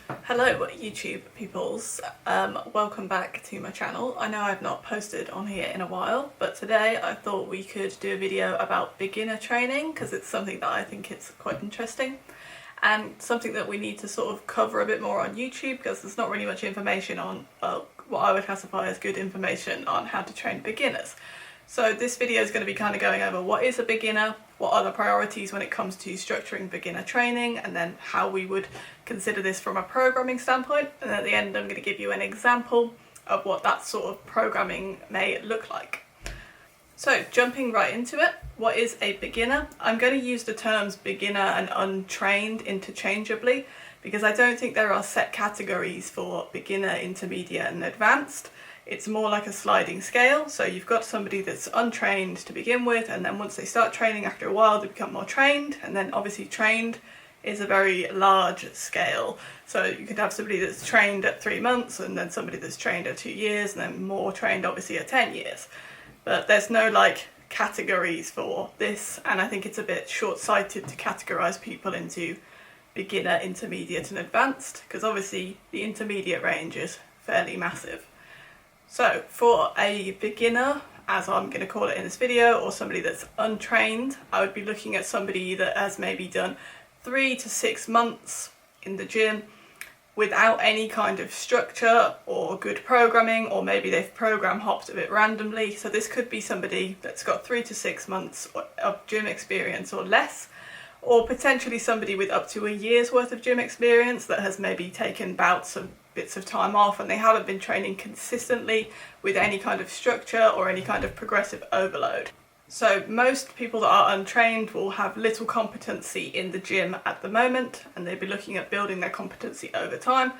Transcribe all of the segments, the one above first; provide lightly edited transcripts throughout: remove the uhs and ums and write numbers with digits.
Hello YouTube peoples, welcome back to my channel. I know I've not posted on here in a while, but today I thought we could do a video about beginner training because it's something that I think it's quite interesting and something that we need to sort of cover a bit more on YouTube because there's not really much information on what I would classify as good information on how to train beginners. So this video is going to be kind of going over what is a beginner, what are the priorities when it comes to structuring beginner training, and then how we would consider this from a programming standpoint. And at the end I'm going to give you an example of what that sort of programming may look like. So jumping right into it, what is a beginner? I'm going to use the terms beginner and untrained interchangeably because I don't think there are set categories for beginner, intermediate and advanced. It's more like a sliding scale, so you've got somebody that's untrained to begin with, and then once they start training after a while they become more trained, and then obviously trained is a very large scale. So you could have somebody that's trained at 3 months, and then somebody that's trained at 2 years, and then more trained obviously at 10 years. But there's no like categories for this, and I think it's a bit short-sighted to categorize people into beginner, intermediate and advanced, because obviously the intermediate range is fairly massive. So for a beginner, as I'm going to call it in this video, or somebody that's untrained, I would be looking at somebody that has maybe done 3 to 6 months in the gym without any kind of structure or good programming, or maybe they've program hopped a bit randomly. So this could be somebody that's got 3 to 6 months of gym experience or less, or potentially somebody with up to a year's worth of gym experience that has maybe taken bouts of bits of time off and they haven't been training consistently with any kind of structure or any kind of progressive overload. So most people that are untrained will have little competency in the gym at the moment, and they'll be looking at building their competency over time.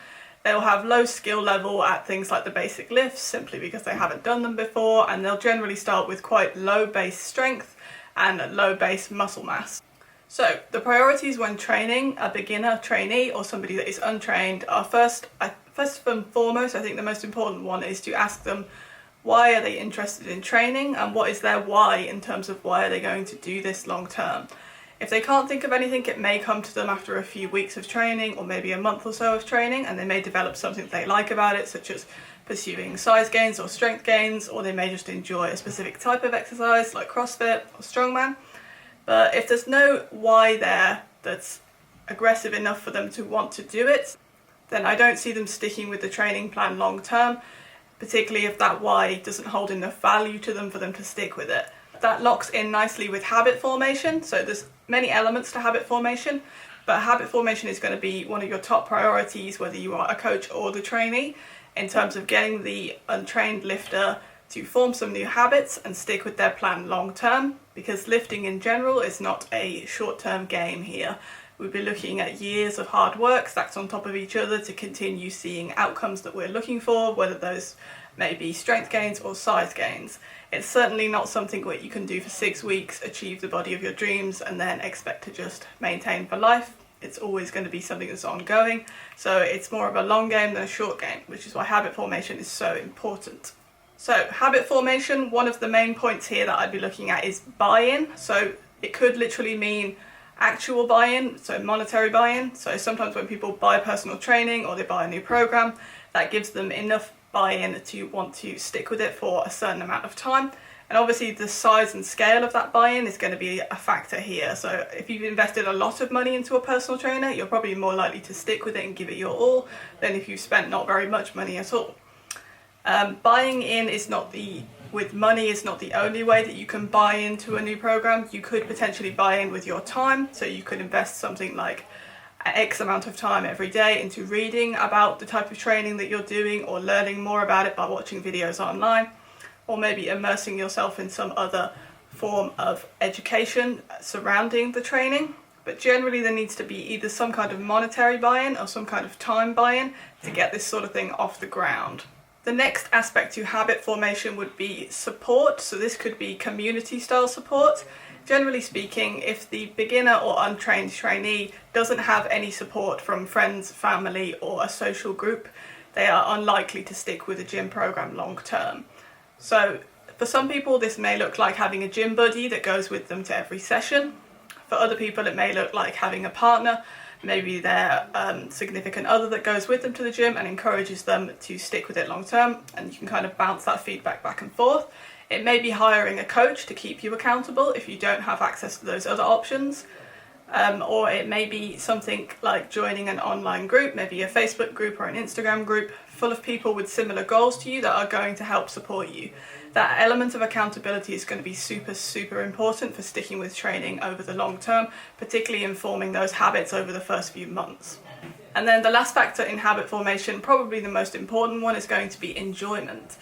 They'll have low skill level at things like the basic lifts simply because they haven't done them before, and they'll generally start with quite low base strength and low base muscle mass. So the priorities when training a beginner, trainee or somebody that is untrained are first and foremost, I think the most important one is to ask them why are they interested in training and what is their why in terms of why are they going to do this long term. If they can't think of anything, it may come to them after a few weeks of training or maybe a month or so of training, and they may develop something they like about it, such as pursuing size gains or strength gains, or they may just enjoy a specific type of exercise like CrossFit or strongman. But if there's no why there that's aggressive enough for them to want to do it, then I don't see them sticking with the training plan long term, particularly if that why doesn't hold enough value to them for them to stick with it. That locks in nicely with habit formation. So there's many elements to habit formation, but habit formation is going to be one of your top priorities whether you are a coach or the trainee, in terms of getting the untrained lifter to form some new habits and stick with their plan long term, because lifting in general is not a short-term game here. We'll be looking at years of hard work stacked on top of each other to continue seeing outcomes that we're looking for, whether those may be strength gains or size gains. It's certainly not something that you can do for 6 weeks, achieve the body of your dreams and then expect to just maintain for life. It's always going to be something that's ongoing, so it's more of a long game than a short game, which is why habit formation is so important. So habit formation, one of the main points here that I'd be looking at is buy-in. So it could literally mean actual buy-in, so monetary buy-in. So sometimes when people buy personal training or they buy a new program, that gives them enough buy-in to want to stick with it for a certain amount of time. And obviously the size and scale of that buy-in is going to be a factor here. So if you've invested a lot of money into a personal trainer, you're probably more likely to stick with it and give it your all than if you've spent not very much money at all. Buying in with money is not the only way that you can buy into a new program. You could potentially buy in with your time, so you could invest something like X amount of time every day into reading about the type of training that you're doing, or learning more about it by watching videos online, or maybe immersing yourself in some other form of education surrounding the training. But generally there needs to be either some kind of monetary buy-in or some kind of time buy-in to get this sort of thing off the ground. The next aspect to habit formation would be support. So this could be community style support. Generally speaking, if the beginner or untrained trainee doesn't have any support from friends, family or a social group, they are unlikely to stick with a gym program long term. So for some people this may look like having a gym buddy that goes with them to every session. For other people it may look like having a partner, maybe their significant other that goes with them to the gym and encourages them to stick with it long term, and you can kind of bounce that feedback back and forth. It may be hiring a coach to keep you accountable if you don't have access to those other options. Or it may be something like joining an online group, maybe a Facebook group or an Instagram group full of people with similar goals to you that are going to help support you. That element of accountability is going to be super important for sticking with training over the long term, particularly in forming those habits over the first few months. And then the last factor in habit formation, probably the most important one, is going to be enjoyment.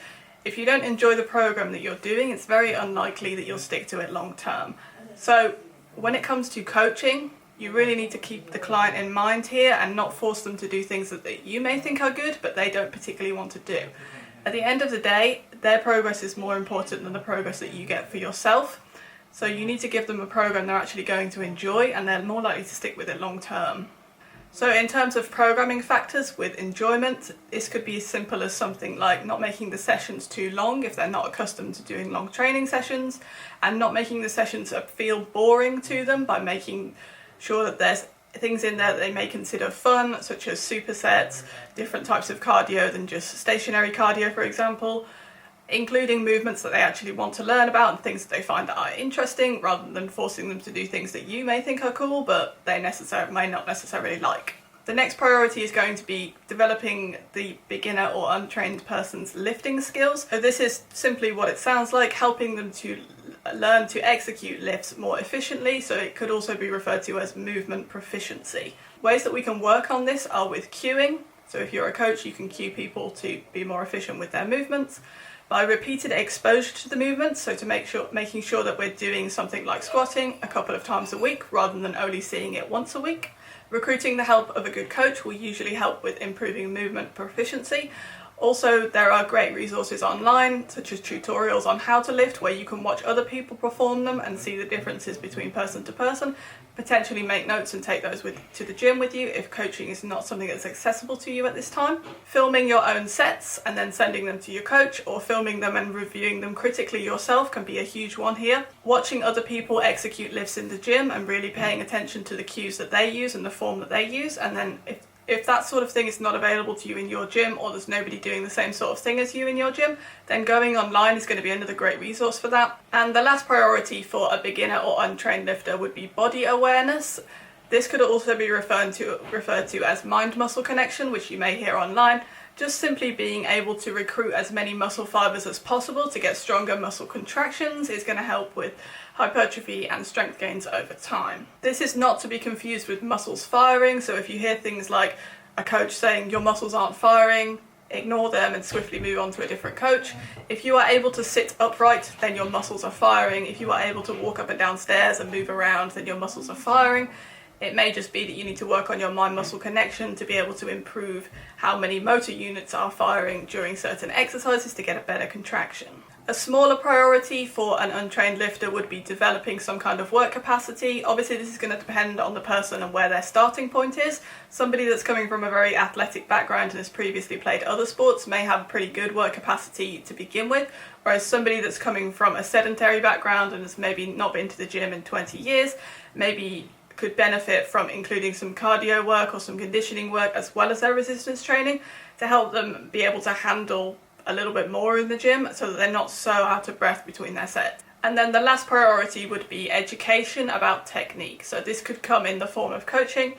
If you don't enjoy the program that you're doing, it's very unlikely that you'll stick to it long term. So when it comes to coaching, you really need to keep the client in mind here and not force them to do things that you may think are good, but they don't particularly want to do. At the end of the day, their progress is more important than the progress that you get for yourself. So you need to give them a program they're actually going to enjoy, and they're more likely to stick with it long term. So in terms of programming factors with enjoyment, this could be as simple as something like not making the sessions too long if they're not accustomed to doing long training sessions, and not making the sessions feel boring to them by making sure that there's things in there that they may consider fun, such as supersets, different types of cardio than just stationary cardio, for example, including movements that they actually want to learn about and things that they find that are interesting, rather than forcing them to do things that you may think are cool but they may not necessarily like. The next priority is going to be developing the beginner or untrained person's lifting skills. So this is simply what it sounds like, helping them to learn to execute lifts more efficiently, so it could also be referred to as movement proficiency. Ways that we can work on this are with cueing. So if you're a coach, you can cue people to be more efficient with their movements. By repeated exposure to the movements, so to making sure that we're doing something like squatting a couple of times a week rather than only seeing it once a week. Recruiting the help of a good coach will usually help with improving movement proficiency. Also, there are great resources online, such as tutorials on how to lift, where you can watch other people perform them and see the differences between person to person, potentially make notes and take those to the gym with you if coaching is not something that's accessible to you at this time. Filming your own sets and then sending them to your coach, or filming them and reviewing them critically yourself, can be a huge one here. Watching other people execute lifts in the gym and really paying attention to the cues that they use and the form that they use, and then if that sort of thing is not available to you in your gym, or there's nobody doing the same sort of thing as you in your gym, then going online is going to be another great resource for that. And the last priority for a beginner or untrained lifter would be body awareness. This could also be referred to as mind-muscle connection, which you may hear online. Just simply being able to recruit as many muscle fibers as possible to get stronger muscle contractions is going to help with hypertrophy and strength gains over time. This is not to be confused with muscles firing, so if you hear things like a coach saying your muscles aren't firing, ignore them and swiftly move on to a different coach. If you are able to sit upright, then your muscles are firing. If you are able to walk up and down stairs and move around, then your muscles are firing. It may just be that you need to work on your mind-muscle connection to be able to improve how many motor units are firing during certain exercises to get a better contraction. A smaller priority for an untrained lifter would be developing some kind of work capacity. Obviously, this is going to depend on the person and where their starting point is. Somebody that's coming from a very athletic background and has previously played other sports may have pretty good work capacity to begin with, whereas somebody that's coming from a sedentary background and has maybe not been to the gym in 20 years, maybe could benefit from including some cardio work or some conditioning work as well as their resistance training to help them be able to handle a little bit more in the gym so that they're not so out of breath between their sets. And then the last priority would be education about technique. So this could come in the form of coaching,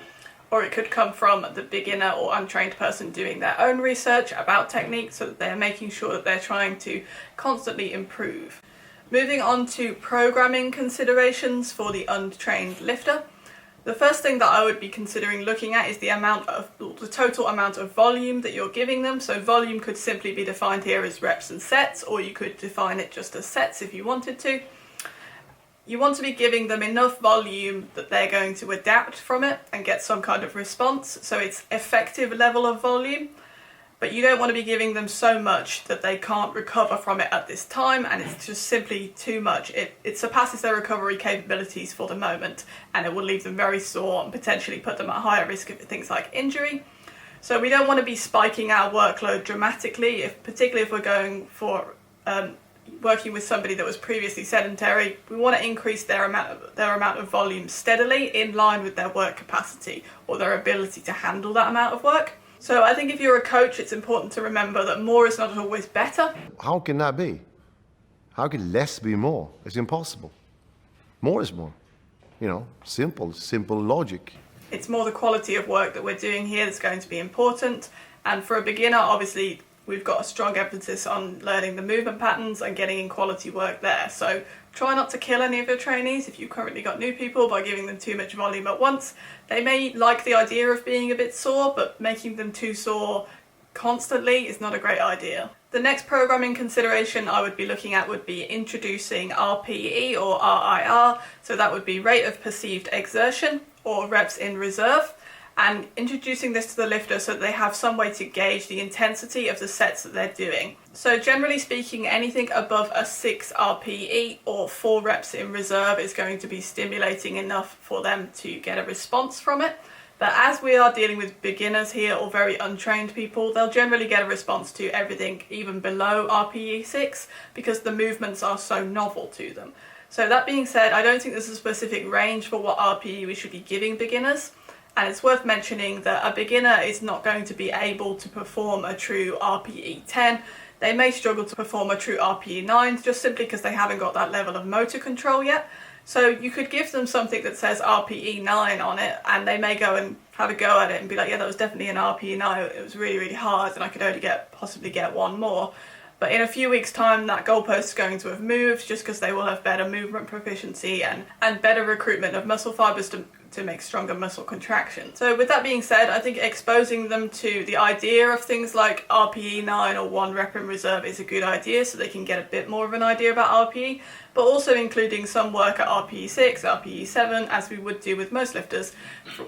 or it could come from the beginner or untrained person doing their own research about technique so that they're making sure that they're trying to constantly improve. Moving on to programming considerations for the untrained lifter. The first thing that I would be considering looking at is the total amount of volume that you're giving them. So volume could simply be defined here as reps and sets, or you could define it just as sets if you wanted to. You want to be giving them enough volume that they're going to adapt from it and get some kind of response. So it's effective level of volume, but you don't want to be giving them so much that they can't recover from it at this time, and it's just simply too much. It surpasses their recovery capabilities for the moment, and it will leave them very sore and potentially put them at higher risk of things like injury. So we don't want to be spiking our workload dramatically, particularly if we're going for working with somebody that was previously sedentary, we want to increase their amount of volume steadily in line with their work capacity or their ability to handle that amount of work. So I think if you're a coach, it's important to remember that more is not always better. How can that be? How can less be more? It's impossible. More is more. You know, simple logic. It's more the quality of work that we're doing here that's going to be important. And for a beginner, obviously, we've got a strong emphasis on learning the movement patterns and getting in quality work there. So try not to kill any of your trainees if you've currently got new people by giving them too much volume at once. They may like the idea of being a bit sore, but making them too sore constantly is not a great idea. The next programming consideration I would be looking at would be introducing RPE or RIR. So that would be rate of perceived exertion or reps in reserve, and introducing this to the lifter so that they have some way to gauge the intensity of the sets that they're doing. So generally speaking, anything above a 6 RPE or 4 reps in reserve is going to be stimulating enough for them to get a response from it. But as we are dealing with beginners here or very untrained people, they'll generally get a response to everything even below RPE 6 because the movements are so novel to them. So that being said, I don't think there's a specific range for what RPE we should be giving beginners. And it's worth mentioning that a beginner is not going to be able to perform a true RPE 10. They may struggle to perform a true RPE 9 just simply because they haven't got that level of motor control yet. So you could give them something that says RPE 9 on it and they may go and have a go at it and be like, yeah, that was definitely an RPE 9. It was really, really hard and I could only possibly get one more. But in a few weeks' time, that goalpost is going to have moved just because they will have better movement proficiency and better recruitment of muscle fibers to make stronger muscle contraction. So with that being said, I think exposing them to the idea of things like RPE 9 or 1 rep in reserve is a good idea so they can get a bit more of an idea about RPE, but also including some work at RPE 6, RPE 7, as we would do with most lifters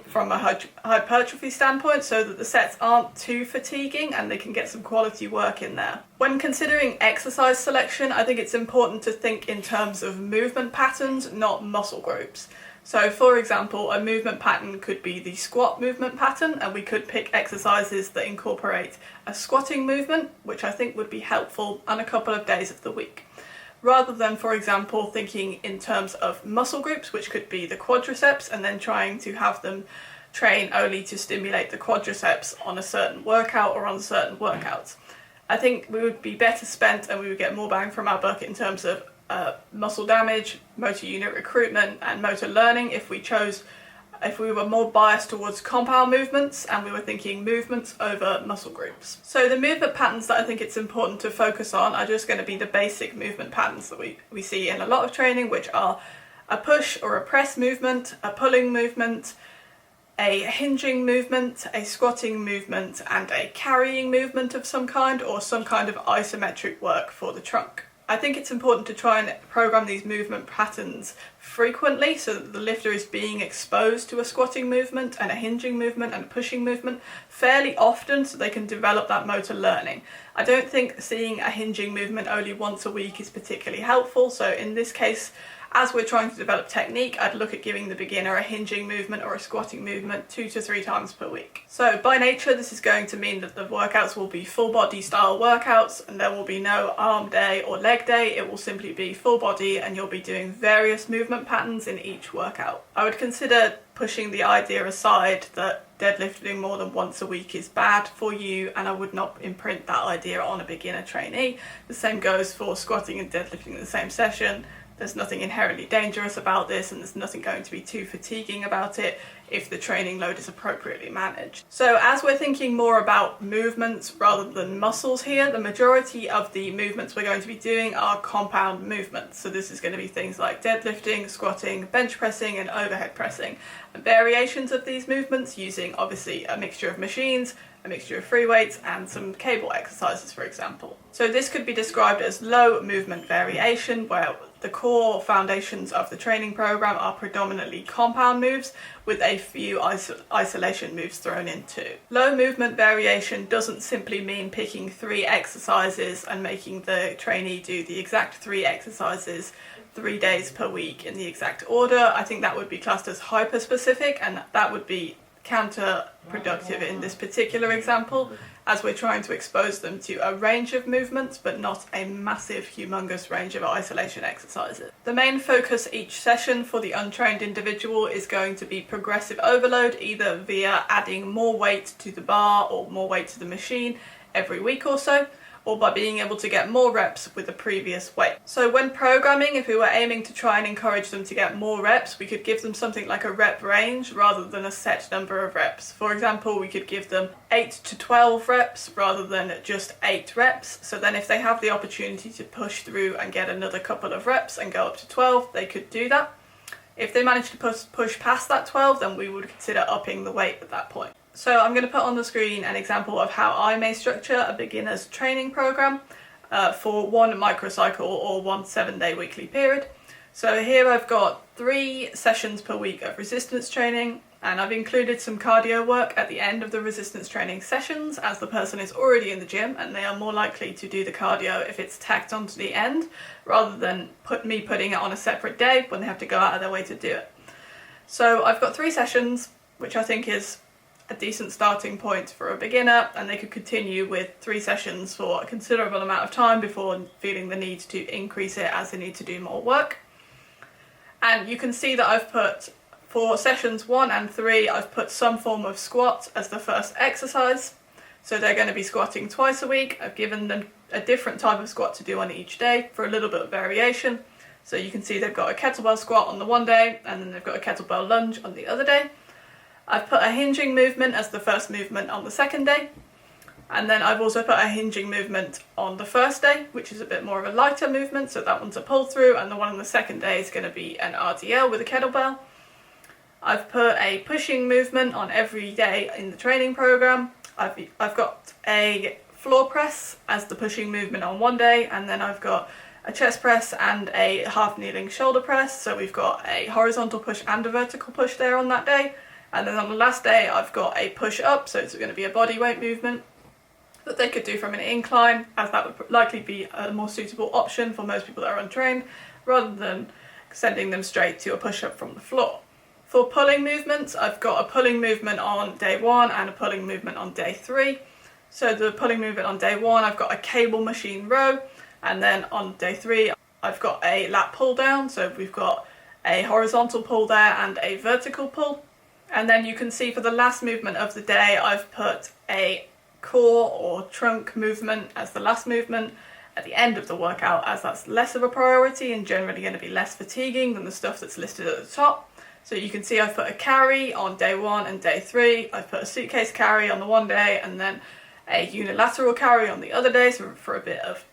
from a hypertrophy standpoint, so that the sets aren't too fatiguing and they can get some quality work in there. When considering exercise selection, I think it's important to think in terms of movement patterns, not muscle groups. So for example, a movement pattern could be the squat movement pattern, and we could pick exercises that incorporate a squatting movement, which I think would be helpful on a couple of days of the week. Rather than, for example, thinking in terms of muscle groups, which could be the quadriceps, and then trying to have them train only to stimulate the quadriceps on a certain workout or on certain workouts. I think we would be better spent and we would get more bang from our buck in terms of muscle damage, motor unit recruitment and motor learning if we were more biased towards compound movements and we were thinking movements over muscle groups. So the movement patterns that I think it's important to focus on are just going to be the basic movement patterns that we see in a lot of training, which are a push or a press movement, a pulling movement, a hinging movement, a squatting movement and a carrying movement of some kind, or some kind of isometric work for the trunk. I think it's important to try and program these movement patterns frequently so that the lifter is being exposed to a squatting movement and a hinging movement and a pushing movement fairly often so they can develop that motor learning. I don't think seeing a hinging movement only once a week is particularly helpful, so in this case, as we're trying to develop technique, I'd look at giving the beginner a hinging movement or a squatting movement 2 to 3 times per week. So by nature, this is going to mean that the workouts will be full body style workouts and there will be no arm day or leg day. It will simply be full body and you'll be doing various movement patterns in each workout. I would consider pushing the idea aside that deadlifting more than once a week is bad for you, and I would not imprint that idea on a beginner trainee. The same goes for squatting and deadlifting in the same session. There's nothing inherently dangerous about this and there's nothing going to be too fatiguing about it if the training load is appropriately managed. So as we're thinking more about movements rather than muscles here, the majority of the movements we're going to be doing are compound movements. So this is going to be things like deadlifting, squatting, bench pressing and overhead pressing. And variations of these movements using obviously a mixture of machines, a mixture of free weights and some cable exercises, for example. So this could be described as low movement variation, where the core foundations of the training program are predominantly compound moves with a few isolation moves thrown in too. Low movement variation doesn't simply mean picking 3 exercises and making the trainee do the exact 3 exercises 3 days per week in the exact order. I think that would be classed as hyper-specific and that would be counterproductive in this particular example, as we're trying to expose them to a range of movements but not a massive, humongous range of isolation exercises. The main focus each session for the untrained individual is going to be progressive overload, either via adding more weight to the bar or more weight to the machine every week or so, or by being able to get more reps with the previous weight. So when programming, if we were aiming to try and encourage them to get more reps, we could give them something like a rep range rather than a set number of reps. For example, we could give them 8 to 12 reps rather than just 8 reps. So then if they have the opportunity to push through and get another couple of reps and go up to 12, they could do that. If they manage to push past that 12, then we would consider upping the weight at that point. So I'm going to put on the screen an example of how I may structure a beginner's training program for one microcycle or one 7-day weekly period. So here I've got 3 sessions per week of resistance training, and I've included some cardio work at the end of the resistance training sessions, as the person is already in the gym and they are more likely to do the cardio if it's tacked onto the end rather than me putting it on a separate day when they have to go out of their way to do it. So I've got 3 sessions, which I think is a decent starting point for a beginner, and they could continue with 3 sessions for a considerable amount of time before feeling the need to increase it as they need to do more work. And you can see that I've put, for sessions 1 and 3, I've put some form of squat as the first exercise. So they're going to be squatting twice a week. I've given them a different type of squat to do on each day for a little bit of variation. So you can see they've got a kettlebell squat on the one day, and then they've got a kettlebell lunge on the other day. I've put a hinging movement as the first movement on the second day, and then I've also put a hinging movement on the first day, which is a bit more of a lighter movement, so that one's a pull through, and the one on the second day is going to be an RDL with a kettlebell. I've put a pushing movement on every day in the training program. I've got a floor press as the pushing movement on one day, and then I've got a chest press and a half kneeling shoulder press, so we've got a horizontal push and a vertical push there on that day. And then on the last day I've got a push up, so it's going to be a body weight movement that they could do from an incline, as that would likely be a more suitable option for most people that are untrained, rather than sending them straight to a push up from the floor. For pulling movements, I've got a pulling movement on day 1 and a pulling movement on day 3. So the pulling movement on day 1, I've got a cable machine row, and then on day 3 I've got a lat pull down, so we've got a horizontal pull there and a vertical pull. And then you can see for the last movement of the day, I've put a core or trunk movement as the last movement at the end of the workout, as that's less of a priority and generally going to be less fatiguing than the stuff that's listed at the top. So you can see I've put a carry on day 1 and day 3. I've put a suitcase carry on the one day and then a unilateral carry on the other day, so for a bit of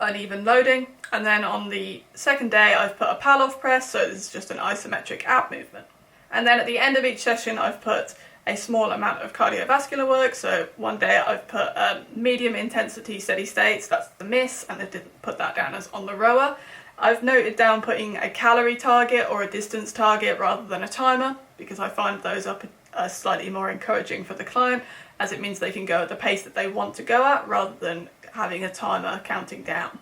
uneven loading. And then on the second day, I've put a pal-off press, so this is just an isometric ab movement. And then at the end of each session, I've put a small amount of cardiovascular work. So one day I've put medium intensity steady states, that's the miss, and I didn't put that down as on the rower. I've noted down putting a calorie target or a distance target rather than a timer, because I find those are slightly more encouraging for the client, as it means they can go at the pace that they want to go at rather than having a timer counting down.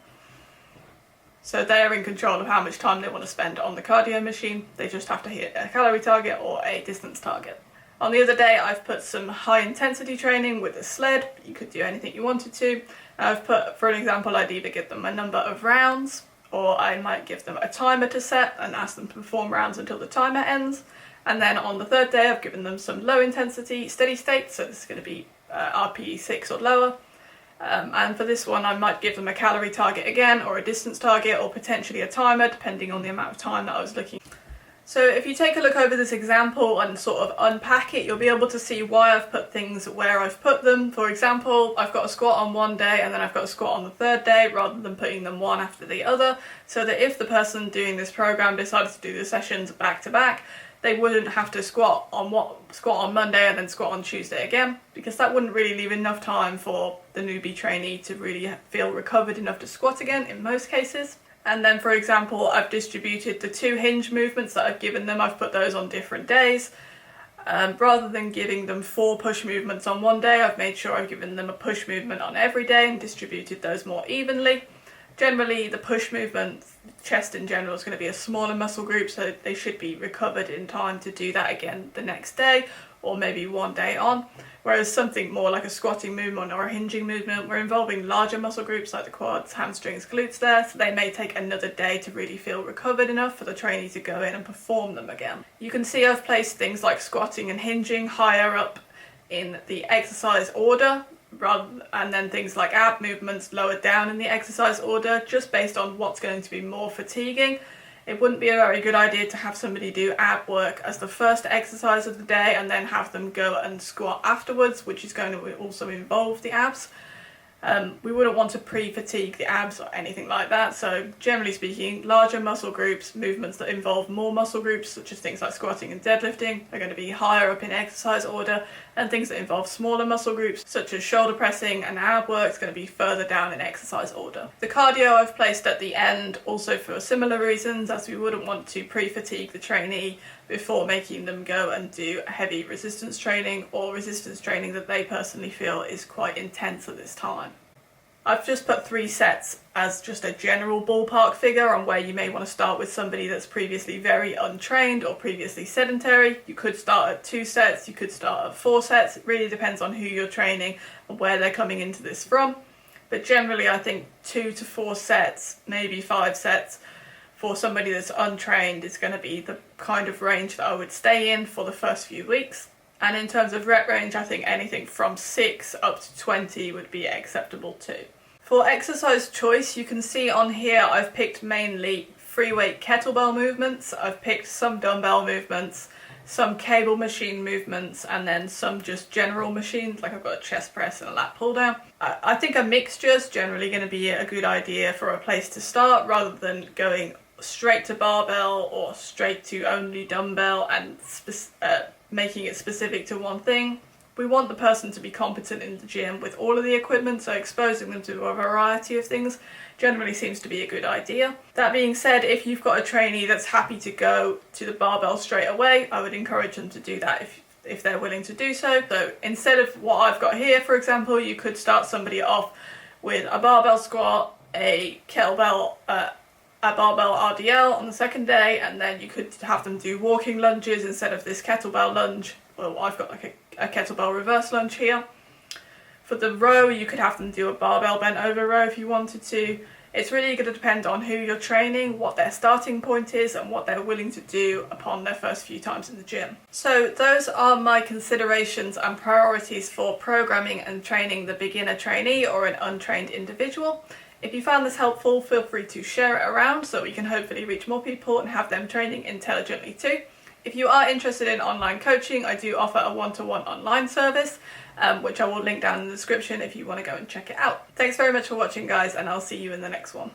So they're in control of how much time they want to spend on the cardio machine. They just have to hit a calorie target or a distance target. On the other day, I've put some high intensity training with a sled. You could do anything you wanted to. I've put, for an example, I'd either give them a number of rounds, or I might give them a timer to set and ask them to perform rounds until the timer ends. And then on the third day, I've given them some low intensity steady state. So this is going to be RPE 6 or lower. And for this one, I might give them a calorie target again, or a distance target, or potentially a timer, depending on the amount of time that I was looking. So if you take a look over this example and sort of unpack it, you'll be able to see why I've put things where I've put them. For example, I've got a squat on one day and then I've got a squat on the third day, rather than putting them one after the other, so that if the person doing this program decided to do the sessions back to back, they wouldn't have to squat on Monday and then squat on Tuesday again, because that wouldn't really leave enough time for the newbie trainee to really feel recovered enough to squat again in most cases. And then, for example, I've distributed the 2 hinge movements that I've given them. I've put those on different days. Rather than giving them 4 push movements on one day, I've made sure I've given them a push movement on every day and distributed those more evenly. Generally, the push movement, chest in general, is going to be a smaller muscle group, so they should be recovered in time to do that again the next day, or maybe one day on. Whereas something more like a squatting movement or a hinging movement, we're involving larger muscle groups like the quads, hamstrings, glutes there, so they may take another day to really feel recovered enough for the trainee to go in and perform them again. You can see I've placed things like squatting and hinging higher up in the exercise order, and then things like ab movements lower down in the exercise order, just based on what's going to be more fatiguing. It wouldn't be a very good idea to have somebody do ab work as the first exercise of the day and then have them go and squat afterwards, which is going to also involve the abs. We wouldn't want to pre-fatigue the abs or anything like that, so generally speaking, larger muscle groups, movements that involve more muscle groups, such as things like squatting and deadlifting, are going to be higher up in exercise order, and things that involve smaller muscle groups, such as shoulder pressing and ab work, is going to be further down in exercise order. The cardio I've placed at the end, also for similar reasons, as we wouldn't want to pre-fatigue the trainee before making them go and do heavy resistance training or resistance training that they personally feel is quite intense at this time. I've just put 3 sets as just a general ballpark figure on where you may want to start with somebody that's previously very untrained or previously sedentary. You could start at 2 sets, you could start at 4 sets. It really depends on who you're training and where they're coming into this from. But generally I think 2 to 4 sets, maybe 5 sets, for somebody that's untrained is going to be the kind of range that I would stay in for the first few weeks. And in terms of rep range, I think anything from 6 up to 20 would be acceptable too. For exercise choice, you can see on here I've picked mainly free weight kettlebell movements, I've picked some dumbbell movements, some cable machine movements, and then some just general machines, like I've got a chest press and a lat pull down. I think a mixture is generally going to be a good idea for a place to start, rather than going straight to barbell or straight to only dumbbell and making it specific to one thing. We want the person to be competent in the gym with all of the equipment, so exposing them to a variety of things generally seems to be a good idea. That being said, if you've got a trainee that's happy to go to the barbell straight away, I would encourage them to do that if they're willing to do so. So instead of what I've got here, for example, you could start somebody off with a barbell squat, a kettlebell, a barbell RDL on the second day, and then you could have them do walking lunges instead of this kettlebell lunge. Well, I've got like a kettlebell reverse lunge here. For the row, you could have them do a barbell bent over row if you wanted to. It's really going to depend on who you're training, what their starting point is, and what they're willing to do upon their first few times in the gym. So those are my considerations and priorities for programming and training the beginner trainee or an untrained individual. If you found this helpful, feel free to share it around so we can hopefully reach more people and have them training intelligently too. If you are interested in online coaching, I do offer a one-to-one online service, which I will link down in the description if you want to go and check it out. Thanks very much for watching, guys, and I'll see you in the next one.